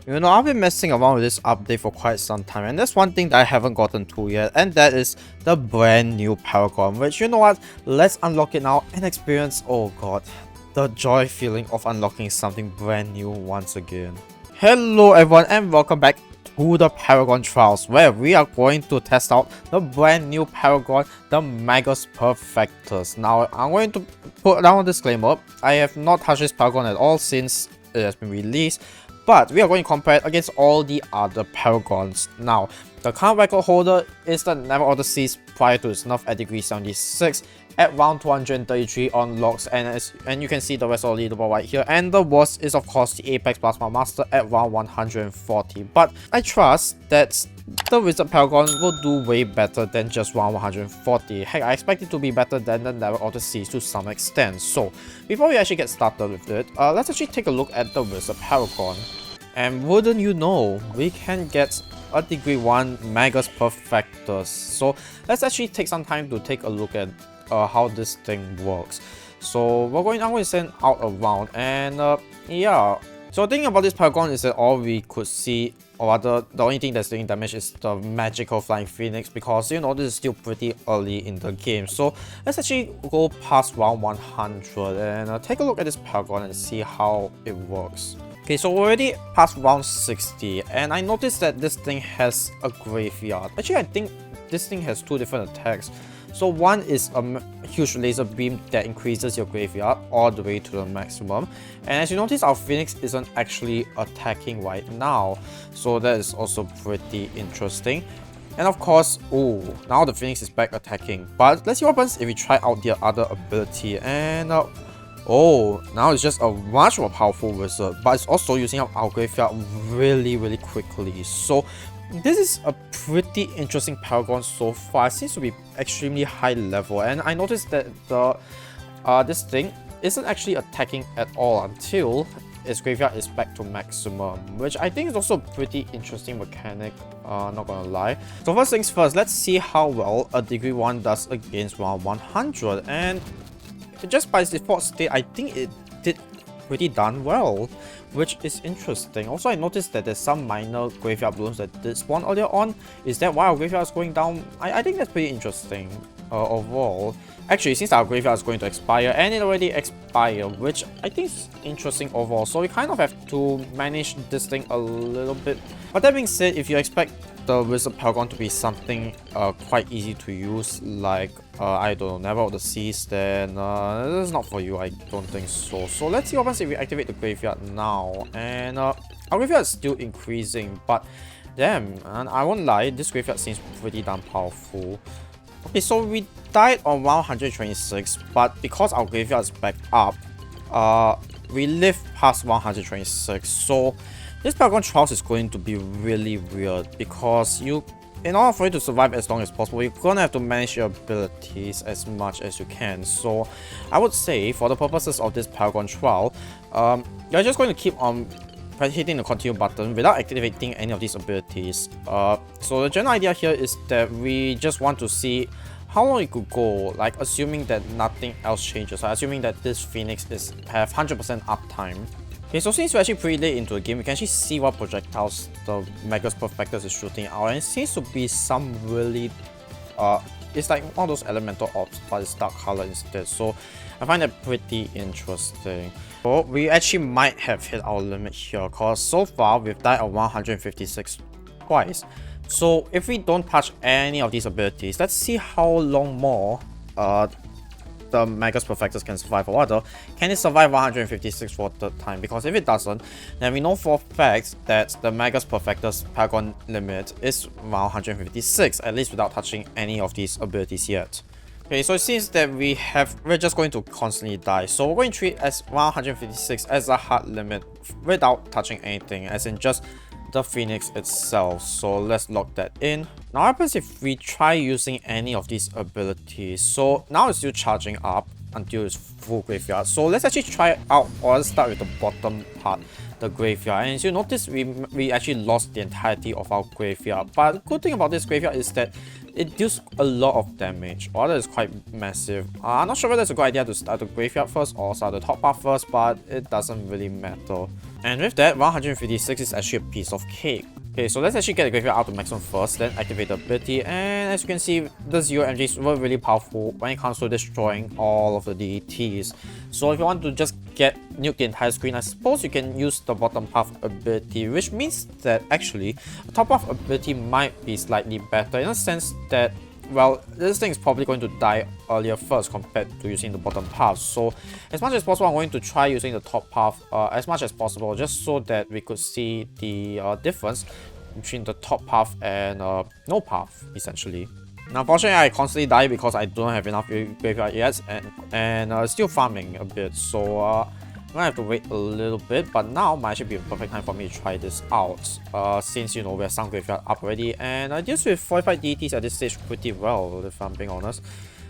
You know, I've been messing around with this update for quite some time, and there's one thing that I haven't gotten to yet, and that is the brand new Paragon, which, you know what, let's unlock it now and experience, oh god, the joy feeling of unlocking something brand new once again. Hello everyone and welcome back to the Paragon Trials, where we are going to test out the brand new Paragon, the Magus Perfectus. Now, I'm going to put down a disclaimer, I have not touched this Paragon at all since it has been released, but we are going to compare it against all the other Paragons. Now, the current record holder is the Never Order Seas prior to its nerf at degree 76 at round 233 on logs, and you can see the rest of the leaderboard right here. And the worst is of course the Apex Plasma Master at round 140. But I trust that the Wizard Paragon will do way better than just round 140. Heck, I expect it to be better than the Never Order Seas to some extent. So before we actually get started with it, let's actually take a look at the Wizard Paragon. And wouldn't you know, we can get a degree 1 Magus Perfectus. So let's actually take some time to take a look at how this thing works. So I'm going to send out a round, and yeah. So the thing about this Paragon is that all we could see, or rather the only thing that's doing damage, is the magical flying phoenix, because you know this is still pretty early in the game. So let's actually go past round 100 and take a look at this Paragon and see how it works. Okay, so we're already past round 60, and I noticed that this thing has a graveyard. Actually, I think this thing has two different attacks. So one is a huge laser beam that increases your graveyard all the way to the maximum. And as you notice, our Phoenix isn't actually attacking right now. So that is also pretty interesting. And of course, oh, now the Phoenix is back attacking. But let's see what happens if we try out the other ability. And oh, now it's just a much more powerful wizard, but it's also using up our graveyard really quickly. So this is a pretty interesting Paragon so far. It seems to be extremely high level, and I noticed that the this thing isn't actually attacking at all until its graveyard is back to maximum, which I think is also a pretty interesting mechanic, not gonna lie. So first things first, let's see how well a degree 1 does against round 100, and just by its default state, I think it did pretty darn well, which is interesting. Also, I noticed that there's some minor graveyard balloons that did spawn earlier on. Is that why our graveyard is going down? I think that's pretty interesting overall. Actually, since our graveyard is going to expire, and it already expired, which I think is interesting overall. So we kind of have to manage this thing a little bit. But that being said, if you expect the Wizard Paragon to be something quite easy to use, like I don't know, Never Order Seas, then this is not for you. I don't think so. So let's see what happens if we activate the graveyard now. And our graveyard is still increasing, but damn, and I won't lie, this graveyard seems pretty damn powerful. Okay, so we died on round 126, but because our graveyard is back up, we live past 126. So this Paragon Trials is going to be really weird, because in order for you to survive as long as possible, you're gonna have to manage your abilities as much as you can. So I would say, for the purposes of this Paragon Trial, you're just going to keep on hitting the continue button without activating any of these abilities. So the general idea here is that we just want to see how long it could go, like assuming that nothing else changes, assuming that this Phoenix have 100% uptime. Okay, so since we're actually pretty late into the game, we can actually see what projectiles the Magus Perfectus is shooting out, and it seems to be some really it's like one of those elemental orbs, but it's dark color instead. So I find that pretty interesting. So we actually might have hit our limit here, because so far we've died at 156 twice. So if we don't touch any of these abilities, let's see how long more the Magus Perfectus can survive, or rather, can it survive 156 for a third time? Because if it doesn't, then we know for a fact that the Magus Perfectus Paragon limit is around 156, at least without touching any of these abilities yet. Okay, so it seems that we're just going to constantly die. So we're going to treat as 156 as a hard limit without touching anything, as in just the Phoenix itself. So let's lock that in. Now what happens if we try using any of these abilities? So now it's still charging up until it's full graveyard. So let's actually try it out, or let's start with the bottom part. the graveyard. And as you notice, we actually lost the entirety of our graveyard. But the good thing about this graveyard is that it deals a lot of damage, or that is quite massive. I'm not sure whether it's a good idea to start the graveyard first or start the top path first, but it doesn't really matter. And with that, 156 is actually a piece of cake. Okay, so let's actually get the graveyard out to maximum first, then activate the ability, and as you can see, the Zero MGs were really powerful when it comes to destroying all of the DETs. So if you want to just nuke the entire screen, I suppose you can use the bottom path ability, which means that actually, the top path ability might be slightly better in a sense that, well, this thing is probably going to die earlier first compared to using the bottom path. So as much as possible, I'm going to try using the top path as much as possible, just so that we could see the difference between the top path and no path, essentially. Now, unfortunately, I constantly die because I don't have enough graveyard yet, and still farming a bit. So I'm gonna have to wait a little bit, but now might actually be a perfect time for me to try this out. Since, you know, we have some graveyard up already, and I deal with 45 DETs at this stage pretty well, if I'm being honest.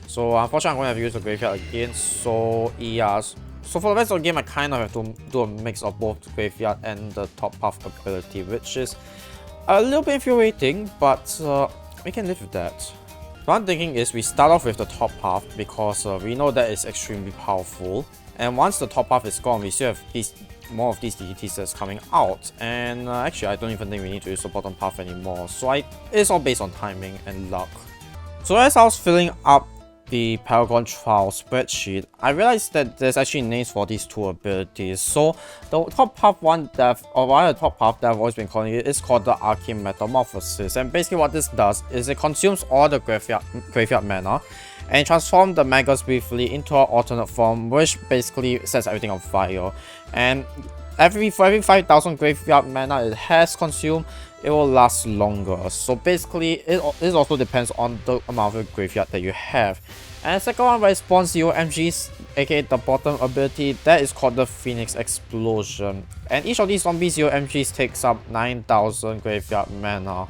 So unfortunately, I'm going to have to use the graveyard again. So yeah, so for the rest of the game, I kind of have to do a mix of both the graveyard and the top path ability, which is a little bit infuriating, but we can live with that. What I'm thinking is we start off with the top path because we know that it's extremely powerful. And once the top path is gone, we still have more of these DETs that's coming out. And actually, I don't even think we need to use the bottom path anymore. So it's all based on timing and luck. So as I was filling up the Paragon trial spreadsheet, I realized that there's actually names for these two abilities. So the top path one that, or rather the top path that I've always been calling it, is called the Arcane Metamorphosis. And basically what this does is it consumes all the graveyard mana and transforms the Magus briefly into an alternate form, which basically sets everything on fire. And for every 5,000 graveyard mana it has consumed, it will last longer. So basically, this also depends on the amount of graveyard that you have. And the second one responds 0 MGs, aka the bottom ability, that is called the Phoenix Explosion. And each of these zombie 0 MGs takes up 9,000 graveyard mana.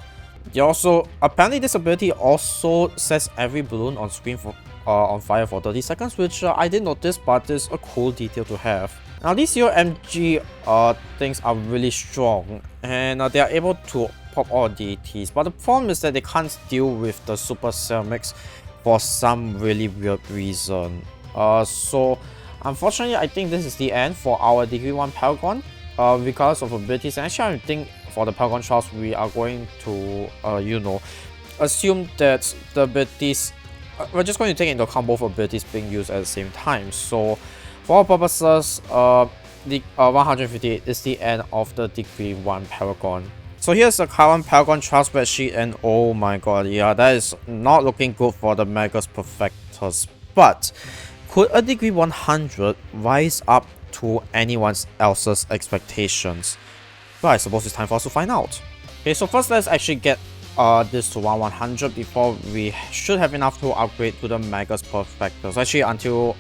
Apparently this ability also sets every balloon on screen on fire for 30 seconds, which I didn't notice, but is a cool detail to have. Now these 0 MG things are really strong, and they are able to pop all DETs, but the problem is that they can't deal with the super ceramics for some really weird reason. So unfortunately, I think this is the end for our degree 1 Paragon, regardless of abilities. And actually, I think for the Paragon trials, we are going to, you know, assume that the abilities, we're just going to take into account both abilities being used at the same time. So for our purposes, the 158 is the end of the degree 1 Paragon. So here's the current Paragon trial spreadsheet, and oh my god, yeah, that is not looking good for the Magus Perfectus. But could a degree 100 rise up to anyone else's expectations? Well, I suppose it's time for us to find out. Okay, so first let's actually get this to 100 before we should have enough to upgrade to the Magus Perfectus. Actually, until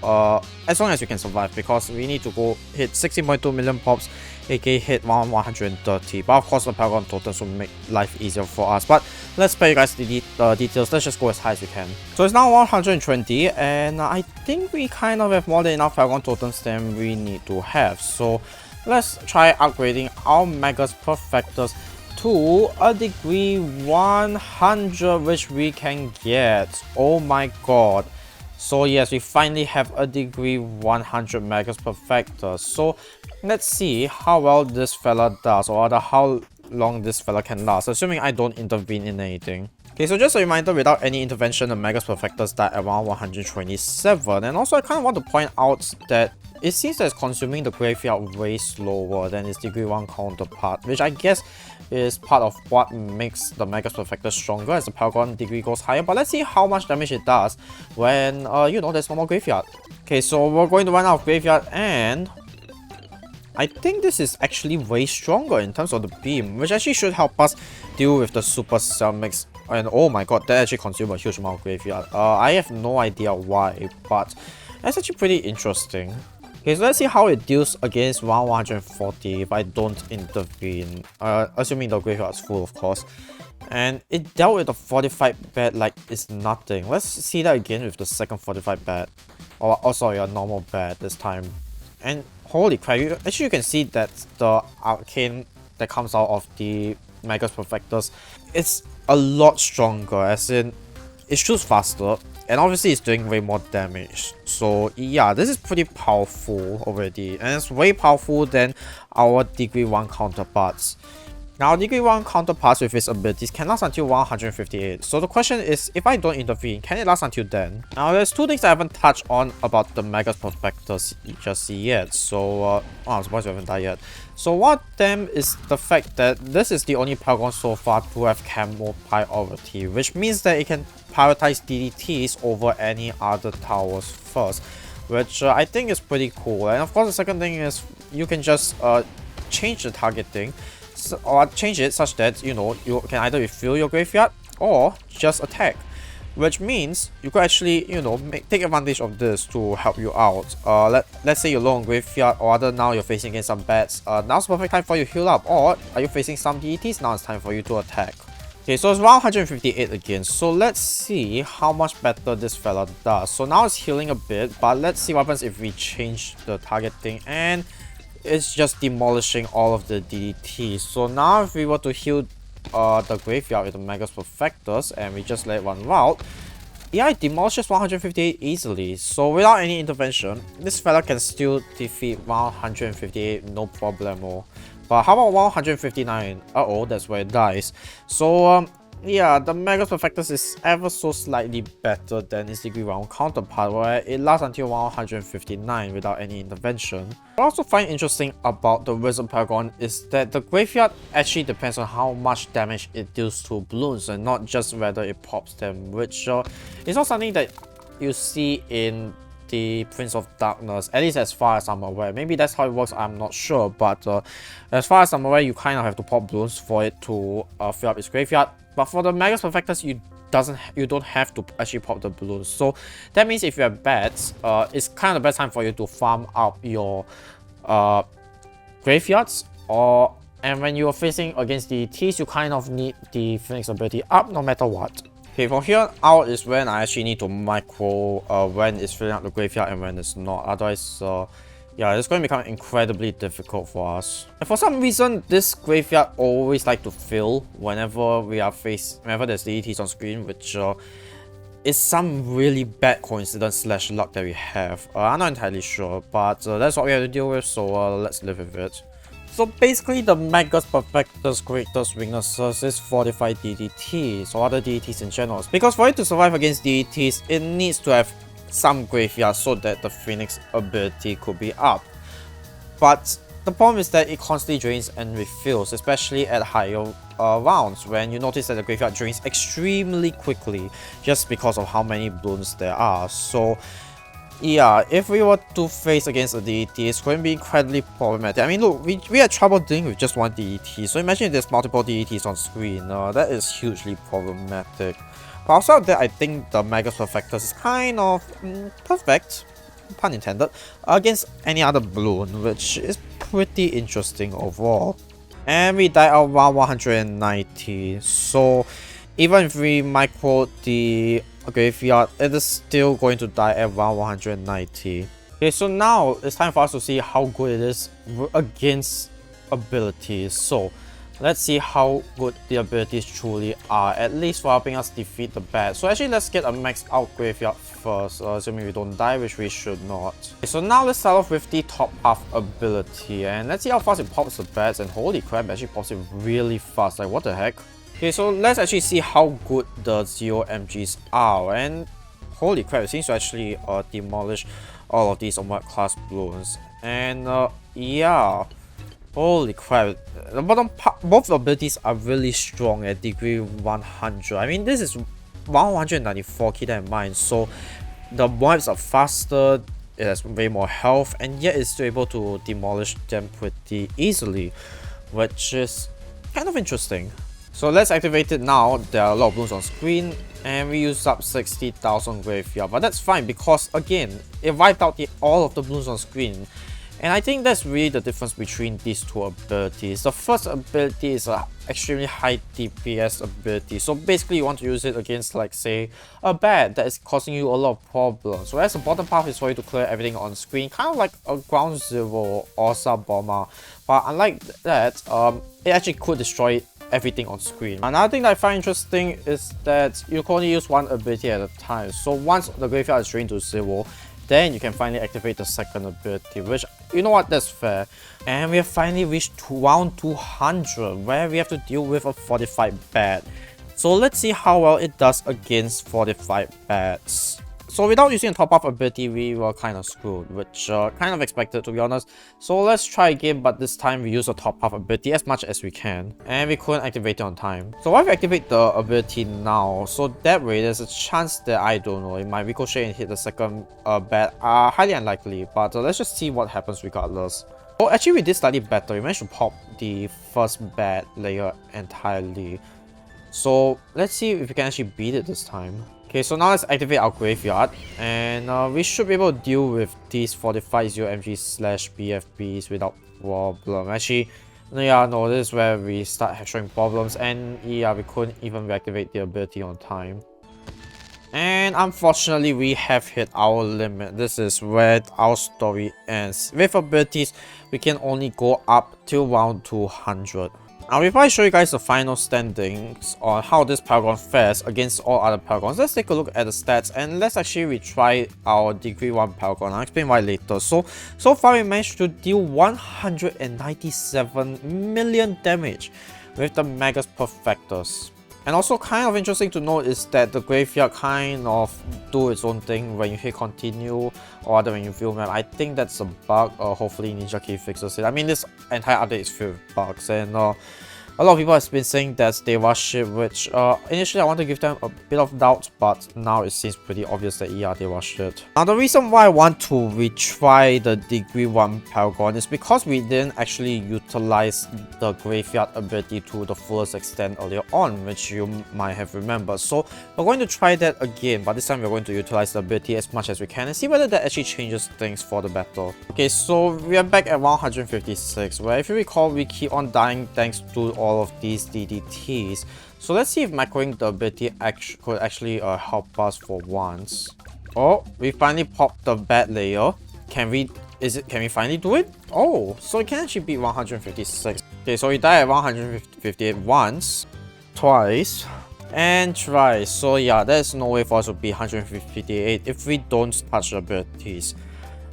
as long as we can survive, because we need to go hit 16.2 million pops, aka hit 130. But of course, the Paragon totals will make life easier for us. But let's spare you guys the details. Let's just go as high as we can. So it's now 120, and I think we kind of have more than enough Paragon totals than we need to have. So let's try upgrading our Magus Perfectus to a degree 100, which we can get. Oh my god. So yes, we finally have a degree 100 Magus Perfectus. So let's see how well this fella does, or rather how long this fella can last, assuming I don't intervene in anything. Okay, so just a reminder, without any intervention, the Magus Perfectus died around 127. And also I kind of want to point out that it seems that it's consuming the graveyard way slower than its degree 1 counterpart, which I guess is part of what makes the Magus Perfectus stronger as the Paragon degree goes higher. But let's see how much damage it does when, you know, there's no more graveyard. Okay, so we're going to run out of graveyard, and I think this is actually way stronger in terms of the beam, which actually should help us deal with the super ceramics. And oh my god, that actually consumed a huge amount of graveyard. I have no idea why, but that's actually pretty interesting. Okay, so let's see how it deals against 140 if I don't intervene, assuming the graveyard is full, of course. And it dealt with the fortified bat like it's nothing. Let's see that again with the second fortified bat. Or sorry, a normal bat this time. And holy crap, actually you can see that the arcane that comes out of the Magus Perfectus, it's a lot stronger, as in it shoots faster, and obviously it's doing way more damage. So yeah, this is pretty powerful already, and it's way powerful than our degree 1 counterparts. Now, degree 1 counterparts with its abilities can last until 158. So the question is, if I don't intervene, can it last until then? Now, there's two things I haven't touched on about the Magus Perfectus just yet. So, I'm surprised we haven't died yet. So one of them is the fact that this is the only Paragon so far to have camo priority, which means that it can prioritize DDTs over any other towers first, which I think is pretty cool. And of course, the second thing is you can just change the targeting, or change it such that, you know, you can either refill your graveyard or just attack, which means you could actually, you know, take advantage of this to help you out. Let's say you're low on graveyard, or other, now you're facing against some bats. Now's the perfect time for you to heal up, or are you facing some DETs? Now it's time for you to attack. Okay, so it's round 158 again, so let's see how much better this fella does. So now it's healing a bit, but let's see what happens if we change the targeting, and it's just demolishing all of the DDTs. So now if we were to heal the graveyard with the Magus Perfectus and we just let one route, yeah, it demolishes 158 easily. So without any intervention, this fella can still defeat 158 no problemo. But how about 159? Uh-oh, that's where it dies. So yeah, the Magus Perfectus is ever so slightly better than its degree 1 counterpart, where it lasts until 159 without any intervention. What I also find interesting about the Wizard Paragon is that the graveyard actually depends on how much damage it deals to balloons, and not just whether it pops them, which is not something that you see in the Prince of Darkness, at least as far as I'm aware. Maybe that's how it works, I'm not sure, but as far as I'm aware, you kind of have to pop balloons for it to fill up its graveyard. But for the Magus Perfectus, you don't have to actually pop the balloons. So that means if you have bats, it's kind of the best time for you to farm up your graveyards, and when you are facing against the Ts, you kind of need the Phoenix ability up no matter what. Okay, from here out is when I actually need to micro when it's filling up the graveyard and when it's not. Otherwise, yeah, it's going to become incredibly difficult for us. And for some reason, this graveyard always like to fill whenever whenever there's DETs on screen, which is some really bad coincidence / luck that we have. I'm not entirely sure, but that's what we have to deal with, so let's live with it. So basically, the Magus Perfectus greatest weaknesses is fortified DDTs, or other DDTs in general. Because for it to survive against DDTs, it needs to have some graveyard so that the Phoenix ability could be up. But the problem is that it constantly drains and refills, especially at higher rounds, when you notice that the graveyard drains extremely quickly just because of how many balloons there are. So yeah, if we were to face against a DET, it's going to be incredibly problematic. I mean, look, we had trouble dealing with just one DET, so imagine if there's multiple DETs on screen. That is hugely problematic. But outside of that, I think the Magus Perfectus is kind of perfect, pun intended, against any other balloon, which is pretty interesting overall. And we died at around 190, so even if we micro the graveyard, it is still going to die at around 190. Okay, so now it's time for us to see how good it is against abilities. So let's see how good the abilities truly are, at least for helping us defeat the bats. So actually, let's get a maxed out graveyard first, assuming we don't die, which we should not. Okay, so now let's start off with the top half ability, and let's see how fast it pops the bats. And holy crap, it actually pops it really fast, like what the heck. Okay, so let's actually see how good the 0 MGs are, and holy crap, it seems to actually demolish all of these Wizard class balloons. And yeah, holy crap, the bottom part, both abilities are really strong at degree 100. I mean, this is 194, keep that in mind. So the wipes are faster, it has way more health, and yet it's still able to demolish them pretty easily, which is kind of interesting. So let's activate it now. There are a lot of balloons on screen, and we use up 60,000 graveyard, but that's fine because again, it wiped out all of the balloons on screen. And I think that's really the difference between these two abilities. The first ability is a extremely high DPS ability, so basically you want to use it against, like, say, a bat that is causing you a lot of problems, whereas the bottom path is for you to clear everything on screen, kind of like a ground zero or sub bomber. But unlike that, it actually could destroy everything on screen. Another thing that I find interesting is that you can only use one ability at a time, so once the graveyard is drained to 0, then you can finally activate the second ability, which, you know what, that's fair. And we have finally reached round 200, where we have to deal with a fortified bat. So let's see how well it does against fortified bats. So without using a top-up ability, we were kind of screwed, which kind of expected, to be honest. So let's try again, but this time we use a top-up ability as much as we can. And we couldn't activate it on time. So why we activate the ability now? So that way, there's a chance that, I don't know, it might ricochet and hit the second bat. Highly unlikely, but let's just see what happens regardless. Oh, actually we did slightly better. We managed to pop the first bat layer entirely. So let's see if we can actually beat it this time. Okay, so now let's activate our graveyard, and we should be able to deal with these fortified ZMG/BFBs without problem. Actually, yeah, no, this is where we start showing problems, and yeah, we couldn't even reactivate the ability on time. And unfortunately, we have hit our limit. This is where our story ends. With abilities, we can only go up till round 200. Now, before I show you guys the final standings on how this Paragon fares against all other Paragons, let's take a look at the stats, and let's actually retry our Degree 1 Paragon. I'll explain why later. So far we managed to deal 197 million damage with the Magus Perfectus. And also kind of interesting to note is that the graveyard kind of do its own thing when you hit continue or rather when you view map. I think that's a bug. Hopefully Ninjakiwi fixes it. I mean, this entire update is filled with bugs, and a lot of people have been saying that they rush it, which initially I want to give them a bit of doubt, but now it seems pretty obvious that yeah, they rushed it. Now the reason why I want to retry the Degree 1 Paragon is because we didn't actually utilize the graveyard ability to the fullest extent earlier on, which you might have remembered. So we're going to try that again, but this time we're going to utilize the ability as much as we can and see whether that actually changes things for the battle. Okay, so we are back at 156, where if you recall, we keep on dying thanks to all of these DDTs. So let's see if macroing the ability could actually help us for once. Oh, we finally popped the bat layer. Can we finally do it? Oh, so it can actually beat 156. Okay, so we died at 158 once, twice, and thrice. So yeah, there's no way for us to beat 158 if we don't touch the abilities.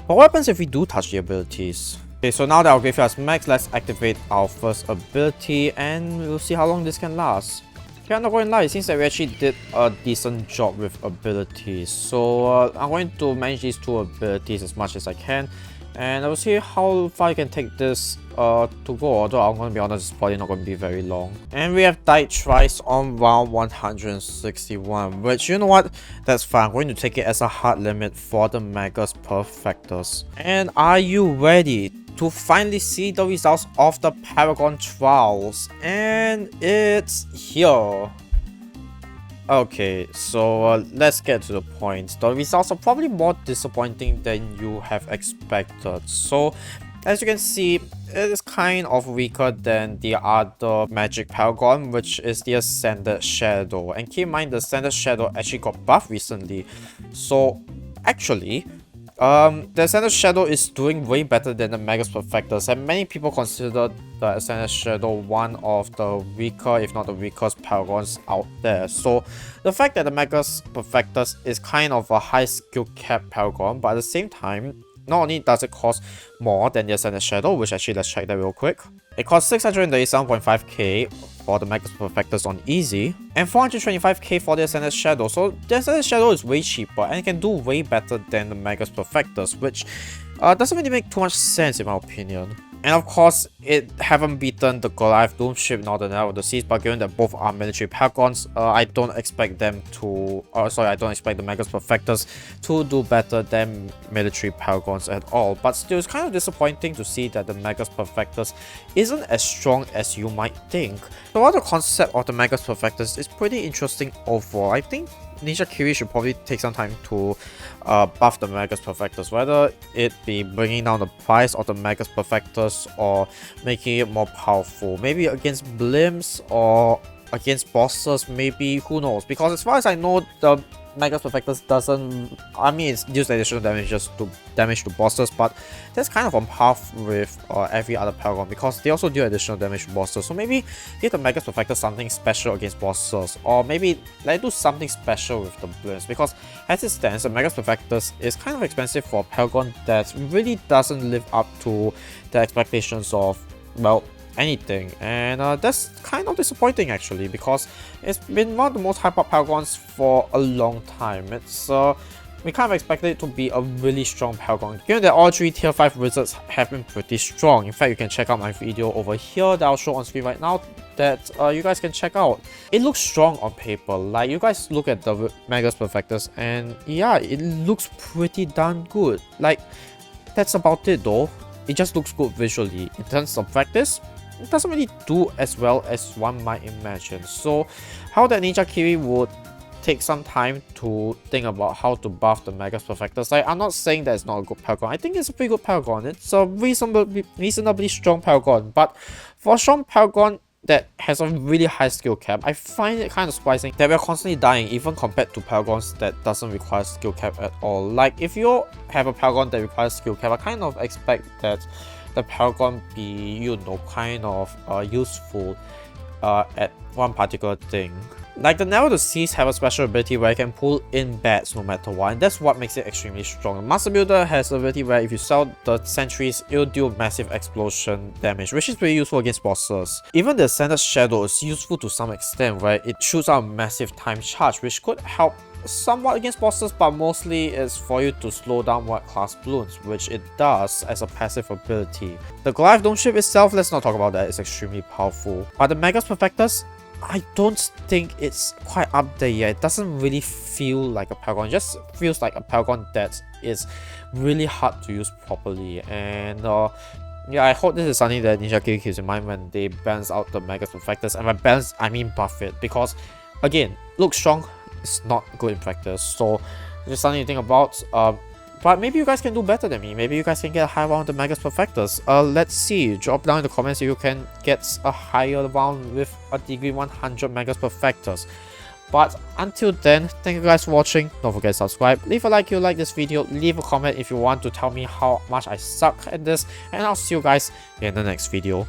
But what happens if we do touch the abilities? Okay, so now that our graveyard is max, let's activate our first ability and we'll see how long this can last. Okay, I'm not going to lie, it seems that we actually did a decent job with abilities. So I'm going to manage these two abilities as much as I can, and I will see how far I can take this to go, although I'm going to be honest, it's probably not going to be very long. And we have died twice on round 161, which, you know what, that's fine. I'm going to take it as a hard limit for the Magus Perfectus. And are you ready to finally see the results of the Paragon trials? And it's here. Okay, so let's get to the point. The results are probably more disappointing than you have expected. So as you can see, it is kind of weaker than the other Magic Paragon, which is the Ascended Shadow. And keep in mind, the Ascended Shadow actually got buffed recently. So actually, the Ascended Shadow is doing way better than the Magus Perfectus, and many people consider the Ascended Shadow one of the weaker, if not the weakest Paragons out there. So the fact that the Magus Perfectus is kind of a high skill cap Paragon, but at the same time, not only does it cost more than the Ascended Shadow, which actually let's check that real quick. It costs 637.5k for the Magus Perfectus on easy, and 425k for the Ascended Shadow. So the Ascended Shadow is way cheaper and it can do way better than the Magus Perfectus, which doesn't really make too much sense in my opinion. And of course, it haven't beaten the Goliath Doomship nor the Knight of the Seas, but given that both are military Paragons, I don't expect them to... I don't expect the Magus Perfectus to do better than military Paragons at all. But still, it's kind of disappointing to see that the Magus Perfectus isn't as strong as you might think. So while the concept of the Magus Perfectus is pretty interesting overall, I think Ninjakiwi should probably take some time to buff the Magus Perfectus, whether it be bringing down the price of the Magus Perfectus or making it more powerful. Maybe against blimps or against bosses, maybe, who knows? Because as far as I know, the Magus Perfectus doesn't, I mean, it's deals additional damage to bosses, but that's kind of on par with every other Paragon, because they also deal additional damage to bosses. So maybe give the Magus Perfectus something special against bosses, or maybe like do something special with the Bloons, because as it stands, the Magus Perfectus is kind of expensive for a Paragon that really doesn't live up to the expectations of, well, anything, and that's kind of disappointing actually, because it's been one of the most hyped up Paragons for a long time. It's we kind of expected it to be a really strong Paragon, given that all three tier 5 wizards have been pretty strong. In fact, you can check out my video over here that I'll show on screen right now that you guys can check out. It looks strong on paper. Like, you guys look at the Magus Perfectus and yeah, it looks pretty darn good. Like, that's about it though. It just looks good visually. In terms of practice, it doesn't really do as well as one might imagine. So how that Ninjakiwi would take some time to think about how to buff the Magus Perfectus. Like, I'm not saying that it's not a good Paragon. I think it's a pretty good Paragon. It's a reasonably strong Paragon. But for a strong Paragon that has a really high skill cap, I find it kind of surprising that we're constantly dying, even compared to Paragons that doesn't require skill cap at all. Like, if you have a Paragon that requires skill cap, I kind of expect that the Paragon be, you know, kind of useful at one particular thing. Like, the Narrow the Seas have a special ability where it can pull in bats no matter what, and that's what makes it extremely strong. The Master Builder has the ability where if you sell the sentries, it'll deal massive explosion damage, which is pretty useful against bosses. Even the Ascended Shadow is useful to some extent, where it shoots out a massive time charge, which could help somewhat against bosses, but mostly is for you to slow down what class Bloons, which it does as a passive ability. The Goliath Dome Ship itself, let's not talk about that, it's extremely powerful. But the Magus Perfectus, I don't think it's quite up there yet. It doesn't really feel like a Paragon. It just feels like a Paragon that is really hard to use properly. And yeah, I hope this is something that Ninjakiwi keeps in mind when they balance out the Magus Perfectus. And by balance, I mean buff it. Because, again, looks strong, it's not good in practice. So, just something to think about. But maybe you guys can do better than me. Maybe you guys can get a high round of the Magus Perfectus. Let's see. Drop down in the comments if you can get a higher round with a degree 100 Magus Perfectus. But until then, thank you guys for watching. Don't forget to subscribe. Leave a like if you like this video. Leave a comment if you want to tell me how much I suck at this. And I'll see you guys in the next video.